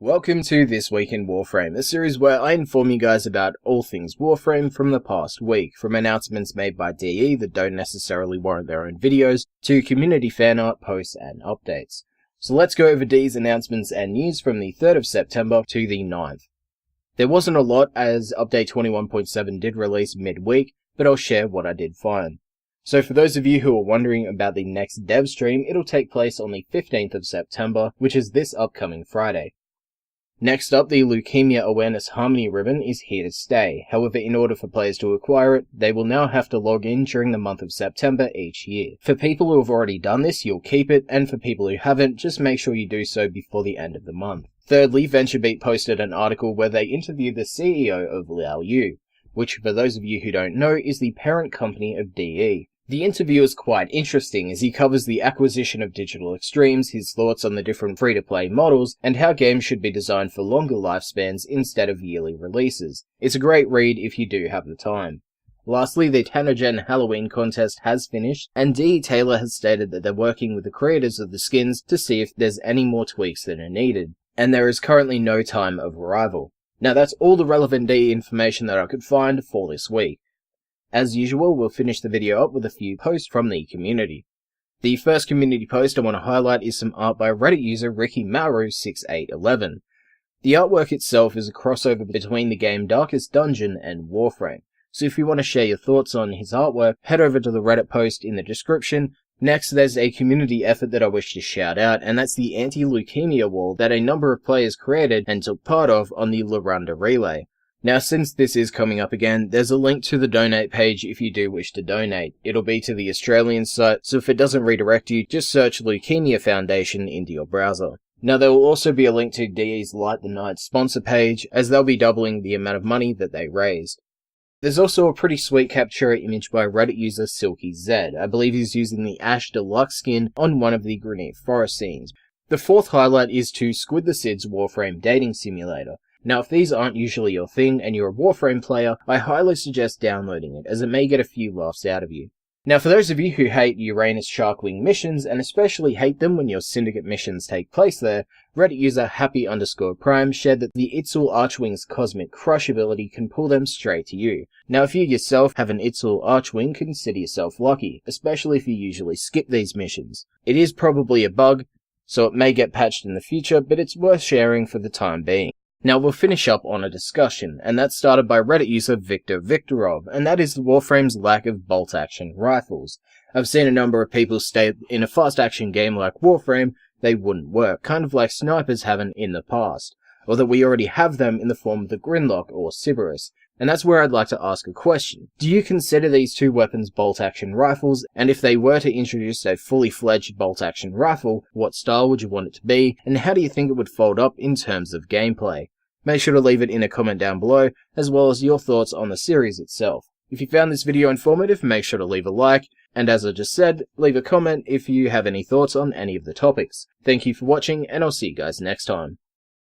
Welcome to This Week in Warframe, a series where I inform you guys about all things Warframe from the past week, from announcements made by DE that don't necessarily warrant their own videos, to community fan art, posts, and updates. So let's go over DE's announcements and news from the 3rd of September to the 9th. There wasn't a lot, as Update 21.7 did release mid-week, but I'll share what I did find. So for those of you who are wondering about the next Devstream, it'll take place on the 15th of September, which is this upcoming Friday. Next up, the Leukemia Awareness Harmony ribbon is here to stay. However, in order for players to acquire it, they will now have to log in during the month of September each year. For people who have already done this, you'll keep it, and for people who haven't, just make sure you do so before the end of the month. Thirdly, VentureBeat posted an article where they interviewed the CEO of Leyou, which for those of you who don't know is the parent company of DE. The interview is quite interesting as he covers the acquisition of Digital Extremes, his thoughts on the different free-to-play models, and how games should be designed for longer lifespans instead of yearly releases. It's a great read if you do have the time. Lastly, the TennoGen Halloween contest has finished, and DE Taylor has stated that they're working with the creators of the skins to see if there's any more tweaks that are needed, and there is currently no time of arrival. Now that's all the relevant DE information that I could find for this week. As usual, we'll finish the video up with a few posts from the community. The first community post I want to highlight is some art by Reddit user RickyMaru6811. The artwork itself is a crossover between the game Darkest Dungeon and Warframe, so if you want to share your thoughts on his artwork, head over to the Reddit post in the description. Next, there's a community effort that I wish to shout out, and that's the anti-leukemia wall that a number of players created and took part of on the Larunda relay. Now, since this is coming up again, there's a link to the donate page if you do wish to donate. It'll be to the Australian site, so if it doesn't redirect you, just search Leukemia Foundation into your browser. Now, there will also be a link to DE's Light the Night sponsor page, as they'll be doubling the amount of money that they raised. There's also a pretty sweet Captura image by Reddit user SilkyZ. I believe he's using the Ash Deluxe skin on one of the Grenier Forest scenes. The fourth highlight is to SquidTheSid's Warframe dating simulator. Now, if these aren't usually your thing and you're a Warframe player, I highly suggest downloading it, as it may get a few laughs out of you. Now, for those of you who hate Uranus Sharkwing missions, and especially hate them when your Syndicate missions take place there, Reddit user Happy_Prime shared that the Itzul Archwing's Cosmic Crush ability can pull them straight to you. Now, if you yourself have an Itzul Archwing, consider yourself lucky, especially if you usually skip these missions. It is probably a bug, so it may get patched in the future, but it's worth sharing for the time being. Now we'll finish up on a discussion, and that's started by Reddit user Victor Viktorov, and that is Warframe's lack of bolt-action rifles. I've seen a number of people state in a fast-action game like Warframe, they wouldn't work, kind of like snipers haven't in the past, or that we already have them in the form of the Grimlock or Sybaris. And that's where I'd like to ask a question. Do you consider these two weapons bolt-action rifles, and if they were to introduce a fully fledged bolt-action rifle, what style would you want it to be, and how do you think it would fold up in terms of gameplay? Make sure to leave it in a comment down below, as well as your thoughts on the series itself. If you found this video informative, make sure to leave a like, and as I just said, leave a comment if you have any thoughts on any of the topics. Thank you for watching, and I'll see you guys next time.